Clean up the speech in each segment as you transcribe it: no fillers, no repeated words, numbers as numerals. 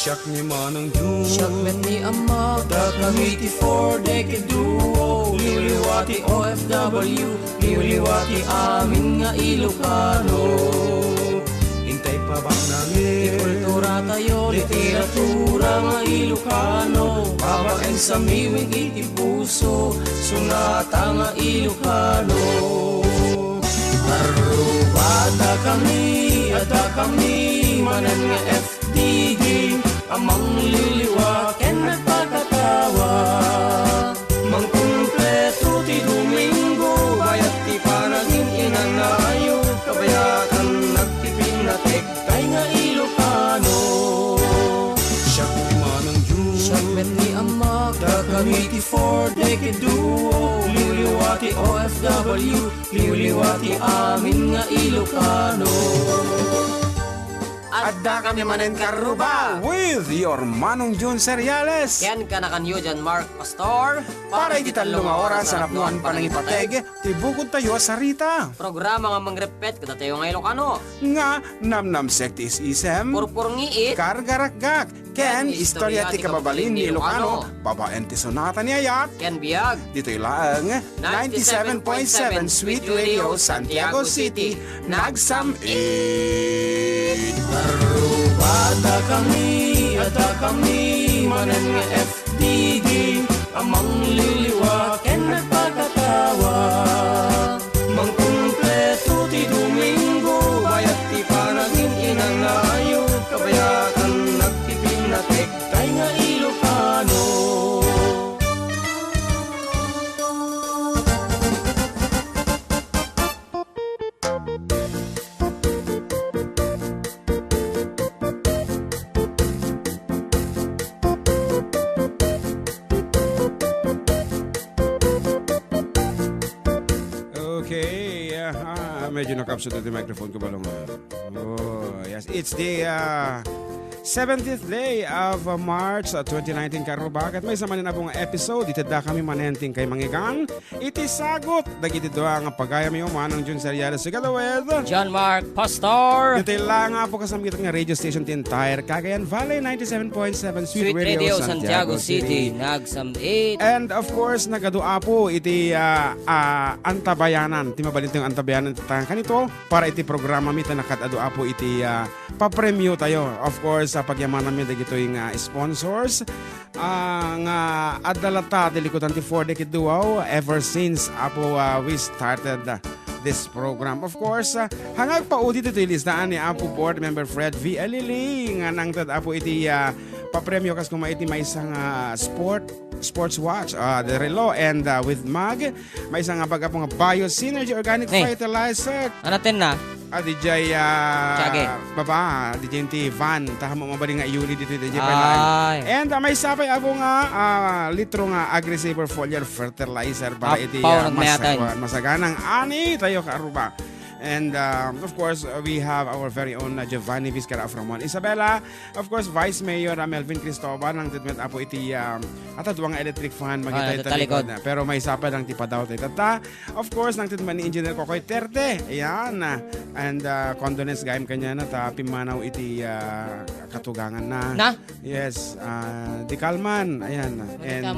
Siyak ni Manang Jun, siyak met ni Ama, da kami ti 4-decade duo. Liwliwati OFW, liwliwati amin nga Ilocano. Hintay pa ba namin? kultura tayo, literatura nga Ilocano. Babaeng sa miwing iti puso, sunata nga Ilocano. Arubata kami, ada kami, manen nga FDD. Amang liliwaken at pagkatawa, mang kumpleto ti Domingo, bayat ti panagin inanayo, kabayatan nagtipinatek, kay nga Ilocano. Siyak ni Manang Jun, siyak met ni Ama, da kami ti 4-decade duo. Liwliwati OFW, liwliwati amin nga Ilocano. Adda kami manen karuba. With your Manong Jun Seriales. Ken ka na kanyo dyan Mark Pastor. Para iti talong nga oras sa napnuan pa ng ipateg, tibukod tayo sa Rita. Programa nga mangrepet kada tayo nga Ilocano. Nga namnam sektis isem, Purpur ngiit. kargarakgak, ken istorya ti kababalin ni Ilocano, babaen ti sonata ni Ayat. Ken biyag. Dito ilang 97.7 Sweet Radio, Santiago City, nagsamit. Arubada kami, ada kami, manen nga FDD. Amang liliwaken at pagkatawa, mang kumpleto ti Domingo, bayat ti panagin inanayo, kabayatan nagtipinatek, kay nga Ilocano. Okay, medyo nakapsot yung microphone ko balong. Oh, yes, it's the 70th day of March 2019 karubagat. May sama na pong episode. Itida kami manenting kay Mangigan. Iti sagot. Dagiti doa nga pagaya mi Manong Jun Seriales. Together with John Mark Pastor. ito lang nga po kasamitan nga radio station ti entire Cagayan Valley 97.7 Sweet Radio, Santiago City. Nagsamit. And of course, nagadua po iti antabayanan. Ti mabalintong antabayanan titang kanito para iti programa mi nakatadua po iti papremyo tayo. Of course, sa pagyaman namin dagito yung sponsors nga adalata delikutan ti 4-decade duo ever since apo we started this program. Of course, hangag pa udi dito ilistaan ni Apo Board Member Fred V. Alili nga nang tad apo iti papremyo kas kumaiti may isang sports watch, the relo, and with mag may isang pagkapong Biosynergy Organic Fertilizer. Anatin na? DJ Chage. Baba, DJ ti Van, taha mo mabali nga iuli dito DJ Pelay. And may sapay ako nga litro nga aggressive foliar fertilizer para iti masaganang ani tayo karuba. And of course, we have our very own Giovanni Vizcara from Juan Isabela. Of course, Vice Mayor Melvin Cristobal ng titmet apo iti atadwang electric fan magitay talikod. Pero may sapa lang tipa daw tayo tata. Of course, ng titmet ni Engineer Kokoy Terte. Ayan. And condolence gaim kanya na ta pimanaw iti katugangan na. Yes. Di Kalman. Ayan. And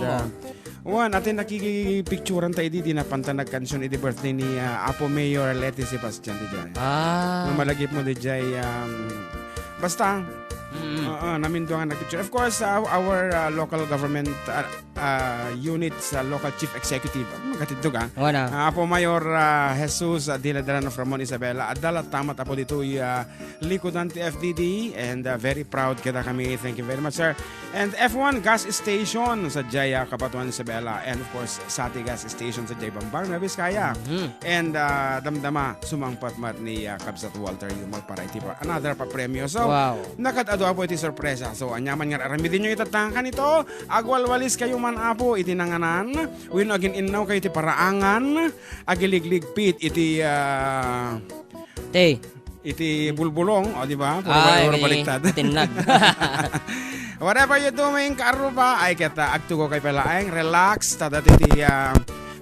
atin nakikipicturan tayo di na pantanag kansyon iti birthday ni Apo Mayor Leti Sebastian di dyan. Malagip mo di dyan. Basta, naminduan nagpicture. Of course, our local government units, local chief executive, magatidog Apo Mayor Jesus Diladrano from Mon Isabela. Adala tamat apo dito likudan ti FDD and very proud kita kami. Thank you very much, sir. And F1 gas station sa Jaya, Kabatuan, Isabela. And of course, Sati gas station sa Jay Bambang, Nueva Vizcaya. And damdama, sumangpatmat ni Kabsat Walter Yumag para iti pa another pa premyo. So, nakatado po iti sorpresa. So, anyaman nga aramidin nyo itatangkan ito. Agwalwalis kayo man apo iti nanganan. Wino agin innaw kayo iti paraangan. Agiligligpit iti iti bulbulong, o di ba? Puro baliktad. Tinag. Whatever you doing, karuba, ay kita agtugo kay palaeng, relax, tadat iti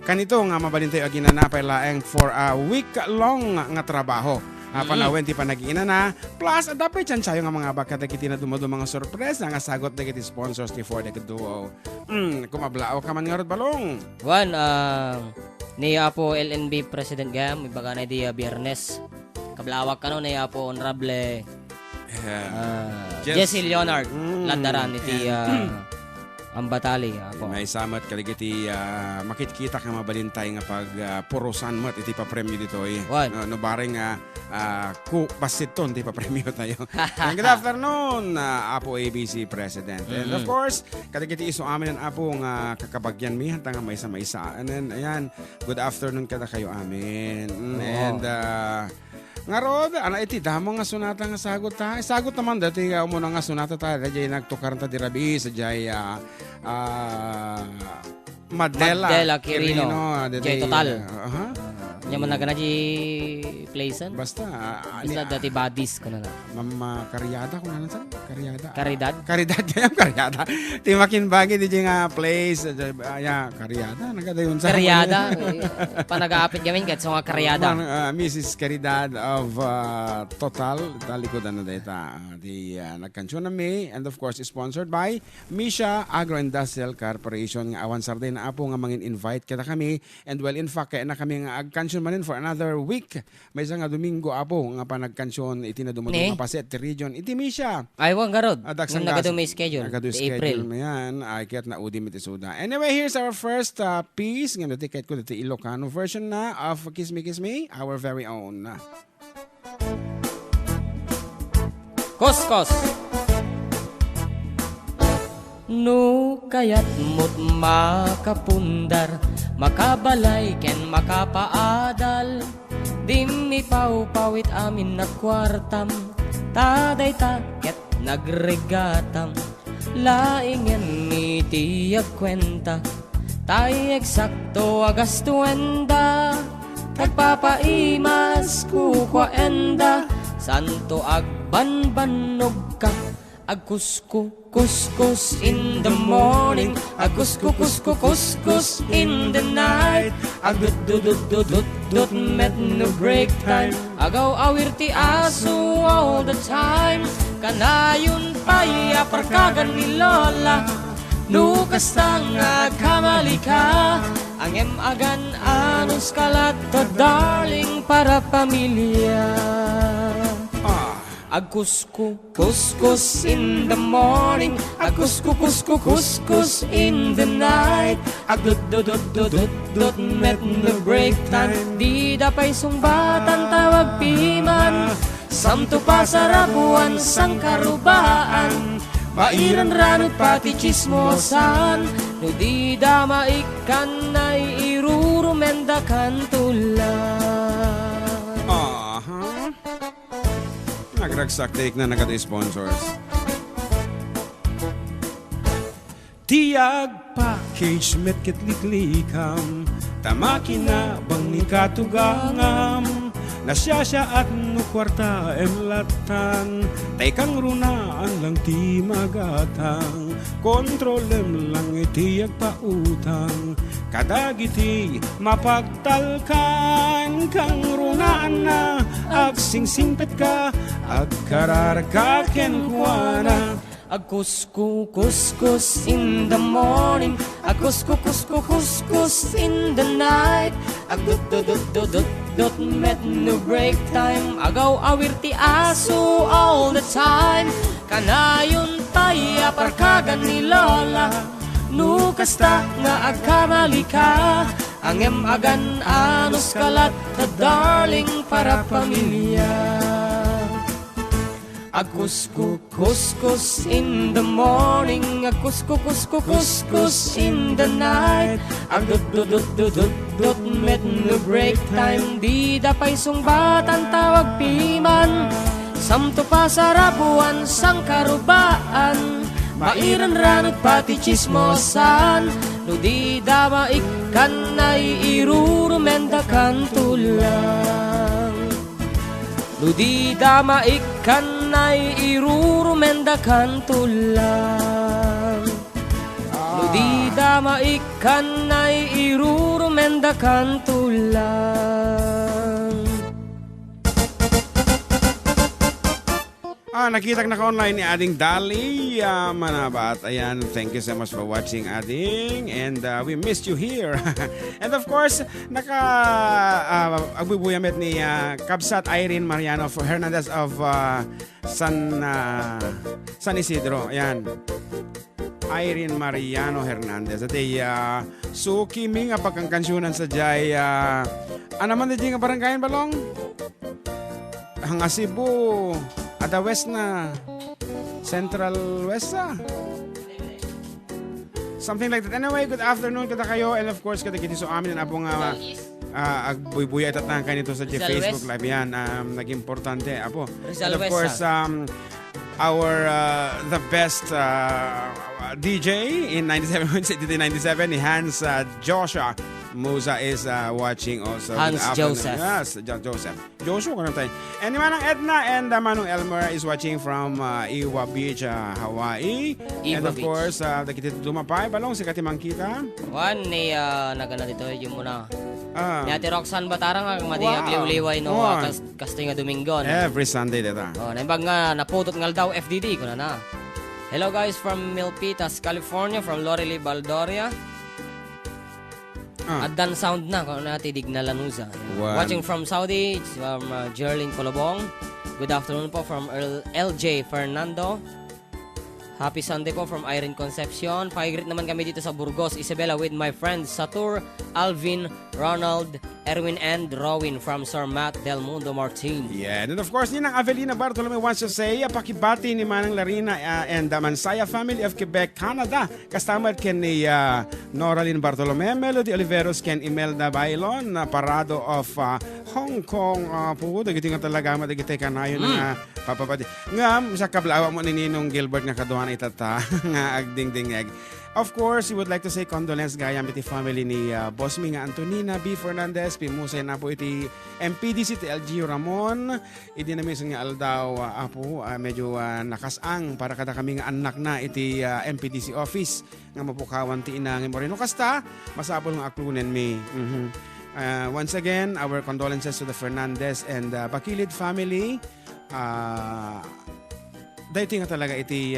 kanito nga mabalintay aginana palaeng for a week long nga trabaho. Panawin ti panagiina na. Plus, dapat yan sayo nga mga baka kiti na dumado mga sorpresa nga sagot na kiti sponsors ti for the duo. Kumablao ka man nga rod balong. Juan, ni Apo LNB President Gam, ibaga na di Biyernes. Kablawak ka no, ni Apo Honorable Jesse Leonard. Landaran iti ang batali ako. May samat kaligiti makikita ka mabalintay nga pag purusan mo at iti pa-premyo dito eh. No bareng ku pasiton ti pa-premyo tayo. And good afternoon, Apo ABC President. And of course, kaligiti iso amin ang Apo nga kakabagyan mi hanta nga may isa. And then ayan, good afternoon kada kayo amin. And nga rod, iti damo nga sunata nga sagot ta. Sagot naman dati nga umuna nga sunata ta. Dati nagtukar ta di rabi sa jay Madela Quirino. Jay total. Nyaman na gana di placen. Basta. Basta dati badis ko na na. Mama karyada ko na lang saan? Karidad? Karidad kaya karyada. Timakin bagi di nga place. Karyada. Nagadayon sa. Karyada. Panag-aapit gamin kat so nga karyada. Mrs. Caridad of Total. Talikodan na data. Nagkansyon na may. And of course, sponsored by Misha Agro-Industrial Corporation. Nga awan sarday na Apo nga mangin invite kita kami. And well, in fact, kaya na kami nga agkansyon manin for another week. May isang nga Domingo Apo nga panagkansyon iti na dumado nga paset ti region. Iti Misha. Ay, wang garod. Nung nagadumay schedule. April na yan. Ay, kaya't naudim iti suda. Anyway, here's our first piece. Nga natiket ko iti Ilocano version na of Kiss Me, Kiss Me, our very own. Koskos. No kaya't mo't makapundar, makabalay ken makapaadal, di mi pawit amin na kwartam, taday taket nagregatam, laingen mi tiyag kwenta, tay eksakto agastuenda, tagpapaimas kukwaenda, santo agbanbanog ka, kuskus in the morning, kuskus in the night, dut met no break time, agaw awir ti aso all the time, kanayon paya parkagan ni Lola, nukas tang agkamali ka, ang emagan anong kalat to darling para pamilya. Kuskus in the morning, kuskus in the night, dut met no break time, di dapay sungbatan tawag piman, samto pa sarapuan sang karubaan, mairan ranot pati chismosan, no di damaikan ay irurumendakan tulan. Nagragsak take na nagati-sponsors. Tiyag package met kitliklikam, tamaki na bang ni katugangam, nasyasya at no kwarta emlatan, tay kang runaan lang ti magatang, kontrolem lang itiyag pautang, kadagiti mapagtalkan, kang runaan na agsingsingpet ka, agkararka kenkwana. Kuskus in the morning, kuskus in the night, dut met no break time, agaw awir ti aso all the time, kanayon taya parkagan ni Lola, nukas ta nga agkamali ka, ang emagan anos kalat na darling para pamilya. Kuskus in the morning, kuskus in the night, dut met no break time, di dapay sungbatan tawag piman, samto pa sarapuan sang karubaan, mairan ranot pati chismosan, no di damaikan ay irurumendakan tulang, no di damaikan ay irurumendakan tulang, no di damaikan ay irurumendakan tulang. Nakita naka-online ni Ading Dali Manabat. Ayan, thank you so much for watching, Ading. And we missed you here. And of course, agbubuyamet ni Kabsat Irene Mariano Hernandez of San Isidro. Ayan. Irene Mariano Hernandez. At Suki mi nga pagkangkansyunan sa Jay. Man di nga baranggayan balong? Hanga Cebu. Adda West na. Central West na. Something like that. Anyway, good afternoon kada kayo. And of course, kada kiti so amin na po nga agbuy-buya at natang kayo nito sa Facebook Live. Yan, naging importante. Apo. And of course, the best DJ in 97.97 ni Hans Joshua Musa is watching also. Hans Joseph. Yes, Joseph. Joshua ka tayo. And Manang Edna and Manong Elmer is watching from Iwa Beach, Hawaii. And of course, kita dumapay. Balong si Katimang kita. One ni nagana dito yung muna. Ni Ate Roxanne Batarang ang madiag liwliway no kastoy nga Domingo. Every Sunday dita. Naimbag nga naputot ngal daw FDD ko na. Hello guys from Milpitas, California, from Lorely Baldoria. Addan sound na kung natin dig na Lanuza. Watching from Saudi, from Jerlyn Colobong. Good afternoon po from LJ Fernando. Happy Sunday po from Irene Concepcion. Pakigrit naman kami dito sa Burgos, Isabela with my friends Satur, Alvin, Ronald, Erwin, and Rowin from Sir Matt Del Mundo Martin. Yeah, and of course, Ninang Avelina Bartolome wants to say, pakibati ni Manang Larina and the Mansaya family of Quebec, Canada. Kastamad ken ni Noraline Bartolome, Melody Oliveros, ken Imelda Bailon, Parado of Hong Kong. Dagiti nga talaga, madagiti ka na yun nga papapati. Nga, sa kablawa mo ni Ninong Gilbert nga kaduhan itata, nga agding-dingeg. Of course, we would like to say condolence gayam iti family ni boss mi nga Antonina B. Fernandez. Pimusay na po iti MPDC ti LG Ramon. Idi na minsan nga aldaw medyo nakasang para kada kami nga anak na iti MPDC office nga mapukawan ti inang Moreno kasta masapol nga aklunen mi. Once again, our condolences to the Fernandez and Bakilid family. Dahil nga talaga iti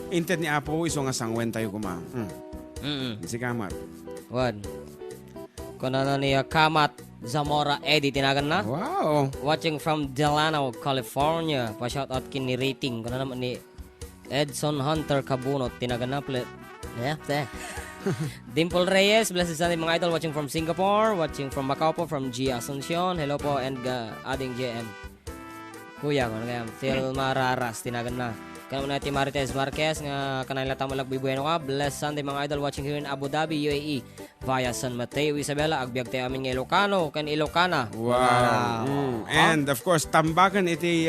inted ni Apo iso nga sangwen tayo kuma. Si Kamat. One. Kuna na niya Kamat Zamora Eddie tinagan na. Wow. Watching from Delano, California. Pa-shout out kin ni Rating. Kuna naman ni Edson Hunter Cabunot tinagan na. Dimple Reyes, blessed Sunday mga idol. Watching from Singapore. Watching from Macau po, from G. Asuncion. Hello po and adding JM. Kuya, kung kaya, Phil Mararas, tinagan na. Kaya muna natin Marites Marquez, nga kanayla tamo lagbibueno ka. Blessed Sunday mga idol, watching here in Abu Dhabi, UAE, via San Mateo, Isabela. Agbyag tayo amin nga Ilocano, kan Ilocana. Wow. And of course, tambakan iti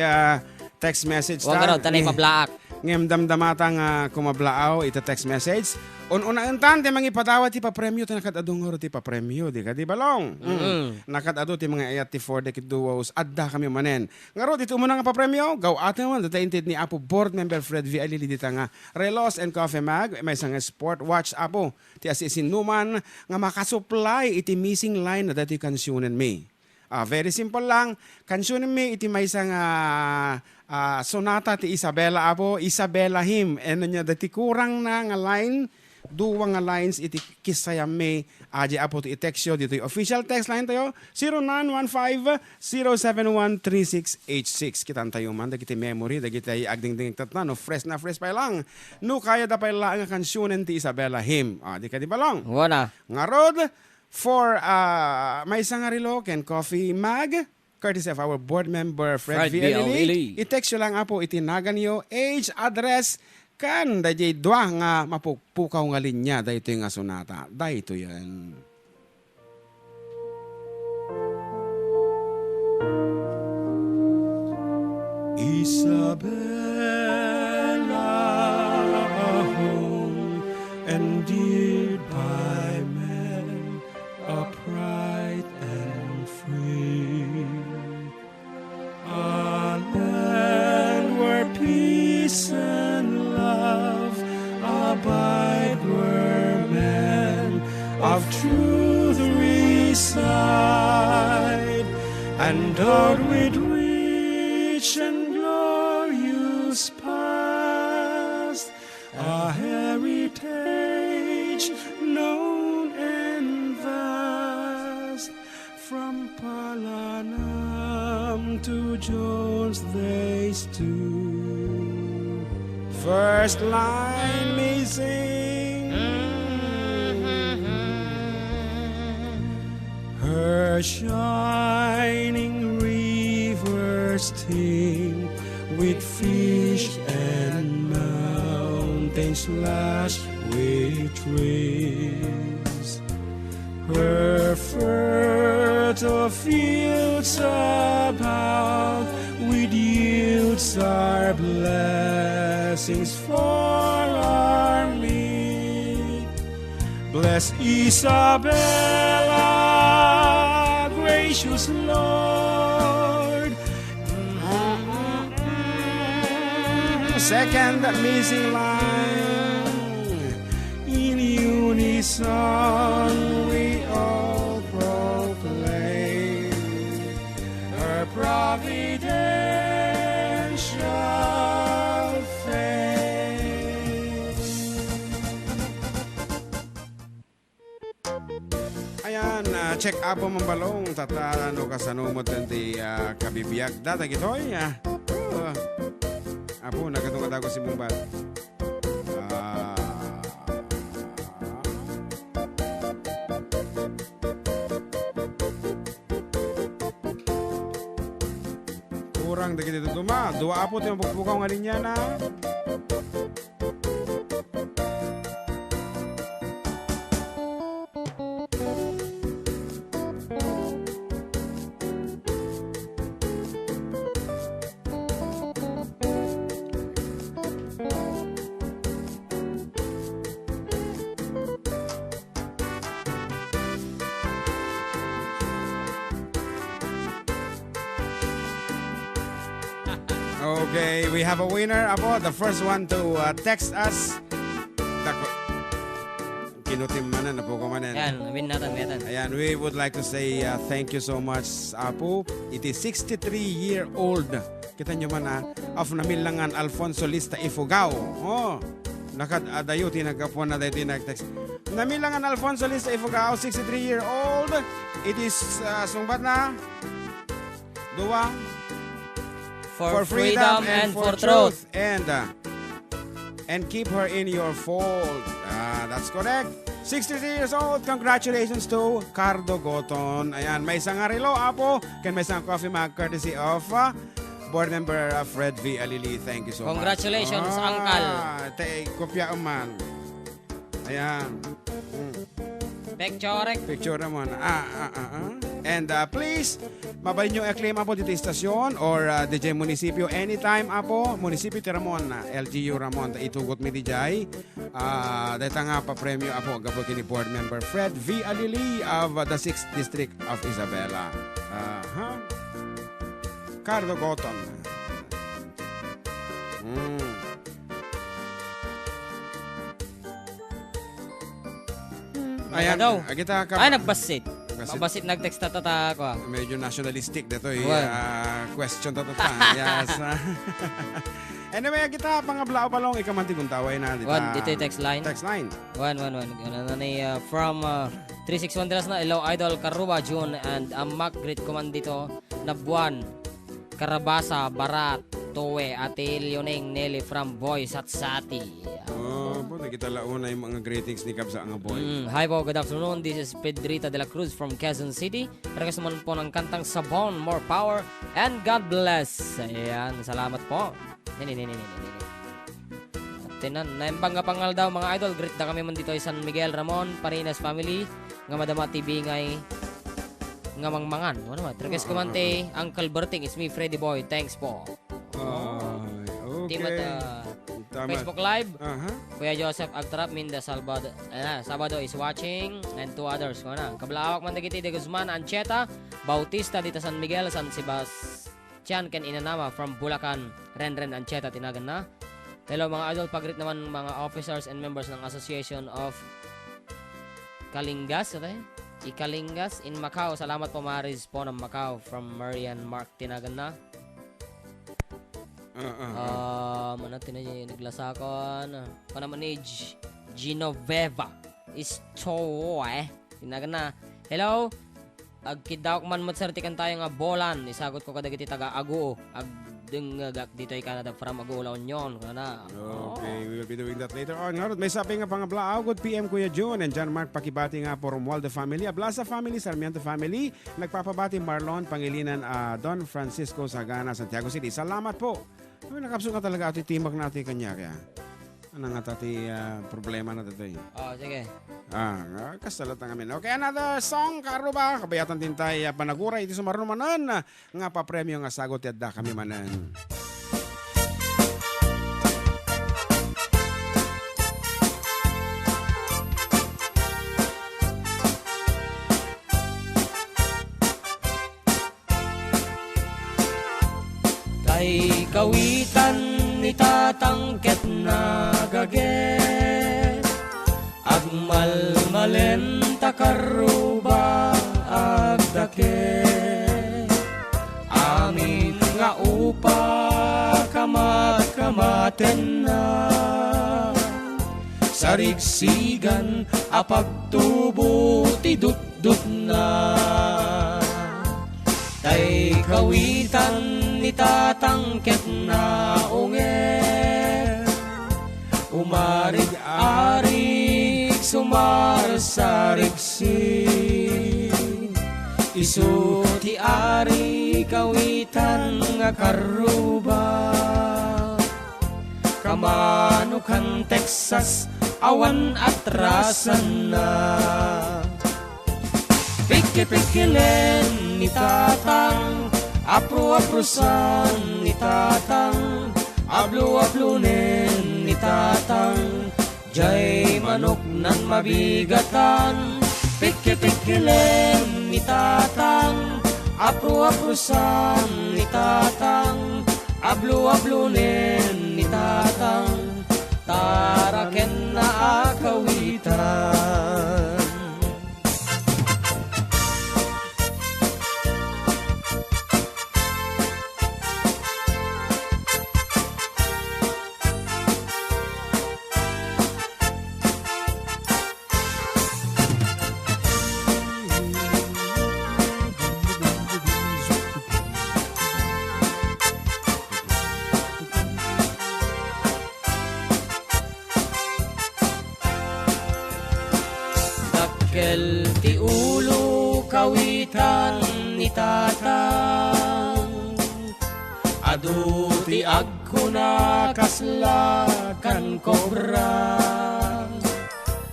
text message ta. Huwag ka raw, tanay mablaak. Ngem damdamata nga kumablaaw ita text message. Una entan ti mangipadawa ti papremyo ti nakadadungor ti papremyo di ka di balong. Nakadado ti mga ayat ti for the duos adda kami manen. Ngaro dito mo nga papremyo gaw ate man datainted ni Apo board member Fred V. Alili dita nga Relos and Coffee Mag may isang sport watch Apo ti asisinuman nga makasupply iti missing line na dati kansyunen mi. Very simple lang. Kansyunen mi iti may isang sonata ti Isabela Apo, Isabela him. Ano niya, dati kurang na nga line, duwa nga lines iti kisayam may aji Apo ti i-textyo dito yung official text line tayo, 0915-071-3686. Kitan tayo man, dagiti memory, dagiti agding-ding tatna, no, fresh na fresh pa lang. No, kaya da pa lang nga kansyunen ti Isabela him. Di ka di balong? Wala. Nga rod, for may isang arilo, ken coffee mag, courtesy of our board member Fred V. Alili. I-text nyo lang Apo, itinagan nyo, age, address, kan, dajay dwa nga mapukpukaw nga linya, dahito yung sonata. Dahito yan. Isabella, home, endeared by men, upright and free. A land where peace and love abide, where men of truth reside, and endowed with rich and glorious a heritage known and vast, from Palanam to Jones they stood. First line missing, her shining rivers sting with fish and mountains lashed with trees. Her fertile fields abound with yields our blessings for our meat. Bless Isabella, gracious Lord. Second missing line. In unison we all proclaim her providential fame. Ayan, check up ang balong tatano kasanumot nanti kabibiyag data gitoy. Apo, nagkatungkad ako si Mumbat. Kurang dagiti ito duma. Dua apo tayo magpukaw nga rin niya na. Okay, we have a winner. Apo, the first one to text us. Kinutim manan, Apo ko manan. Ayan, win natin. Ayan, we would like to say thank you so much, Apo. It is 63-year-old. Kita nyo man of namilangan Alfonso Lista Ifugao. Oh, nakadayo tinagkapuan na dayo tinag-text. Namilangan Alfonso Lista Ifugao, 63-year-old. It is sungbat na. Dua. For freedom and for truth. And keep her in your fold. That's correct. 63 years old. Congratulations to Cardo Goton. Ayan, may isang arilo, Apo. May isang coffee mug courtesy of board member Fred V. Alili. Thank you so much. Congratulations, Uncle. Kopya man. Ayan. Picture naman. And please, mabay nyo i-claim Apo dito istasyon or DJ Munisipyo anytime Apo. Munisipyo ti Ramon, LGU Ramon. Itugot mi DJ. Dito nga pa-premyo Apo. Gabo kini board member Fred V. Alili of the 6th District of Isabela. Cardo Goton. Ayan, kita ka. Ay, nagbasit. Mabasit nag-text tatata ko. Medyo nationalistic dito question tatata. Yes. Anyway, kita pangablao palong ikamanti kung taway na dito. Dito text line. Text line. 111. From 361 Dilas na Hello Idol Karuba Jun and Margaret Comandito Nabuan Karabasa Barat Towe Ate Leoneng Nelly from Boy Satsati. Kita launa yung mga greetings ni Kab sa nga boy. Hi po, good afternoon. This is Pedrita de la Cruz from Quezon City. Request naman po ng kantang Sabon, More Power, and God Bless. Ayan, salamat po. Tinan, naimbang nga pangal daw mga idol. Greet na kami man dito ay San Miguel Ramon, Parinas family. Nga madama TV ngay nga mangmangan. Ano naman? Request ko man te, Uncle Berting, it's me, Freddy Boy. Thanks po. Okay. Facebook Live. Kuya Joseph Agtrap Minda Sabado is watching and two others ko na. Kablawak man dagiti de Guzman Ancheta Bautista dito San Miguel San Sebastian ken Inanama from Bulacan Renren Ancheta tinagan na. Hello mga idol, pagrit naman mga officers and members ng Association of Kalingas Ikalingas in Macau. Salamat po Maris po ng Macau from Marian Mark tinagan na. Natin na naglasakon. Naman ni Genoveva Isto Tinagan na. Hello? Agkidawak man matsartikan tayo nga bolan. Isagot ko kadagiti taga Aguo. Dengagak dito ay Canada from Aguo, La Union. Okay, we will be doing that later on. Ngarot, may sabi nga pangablaaw. Good PM Kuya Jun and John Mark pakibati nga po Romualdo family. Ablasa family, Sarmiento family. Nagpapabati Marlon Pangilinan, Don Francisco Sagana, Santiago City. Salamat po. Nakapso ka talaga ito timag natin kanya kaya. Ano nga tati problema na ito eh. Sige. Kasalat na kami. Okay, another song, karo ba? Kabayatan din tayo panaguray. Ito sa marumanan. Nga pa premyo nga sagot at da kami manan. Kay kawitan ni tatangket na gaget agmalmalen takaruba agdaket amin nga upa kamat-kamaten na sarigsigan apagtubo ti dut-dut na tay kawitan ni tatangket na unger umarig-arig sumarsarigsi isu ti ari kawitan nga karuba kamanukan Texas awan atrasan na pikir-pikilen ni tatang apro-aprosan ni tatang ablo-ablunen ni tatang jay manok nan mabigatan pikir-pikilen ni tatang apro-aprosan ni tatang ablo-ablunen ni tatang taraken na akawitan. Ti ulo kawitan ni tatang adu ti agko na kaslakan kobra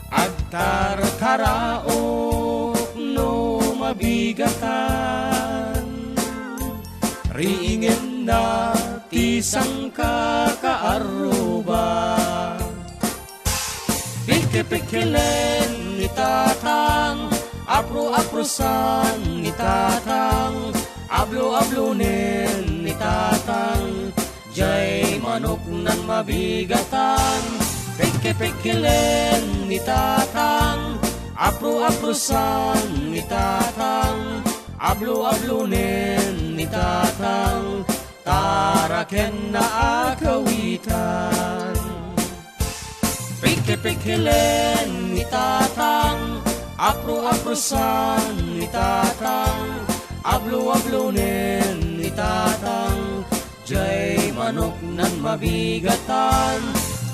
agtar-taraok no mabigatan riingen na ti sangka kaaruba pikir-pikilen ni tatang apro-aprosan ni tatang ablo-ablunen ni tatang jay manok nan mabigatan pikir-pikilen ni tatang apro-aprosan ni tatang ablo-ablunen ni tatang taraken na akawitan pikir-pikilen ni tatang apro-aprosan ni tatang ablo-ablunen ni tatang jay manok nan mabigatan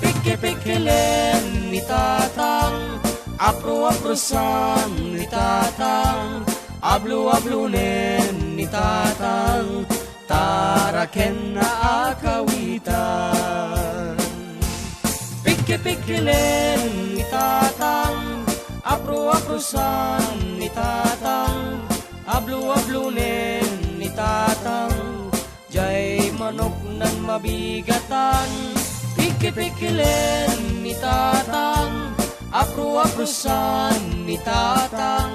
pikir-pikilen ni tatang apro-aprosan ni tatang ablo-ablunen ni tatang taraken na akawitan pikir-pikilen ni tatang apro-aprosan ni tatang ablo-ablunen ni tatang jay manok nan mabigatan pikir-pikilen ni tatang apro-aprosan ni tatang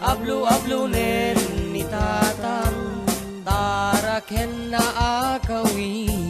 ablo-ablunen ni tatang taraken na akawitan.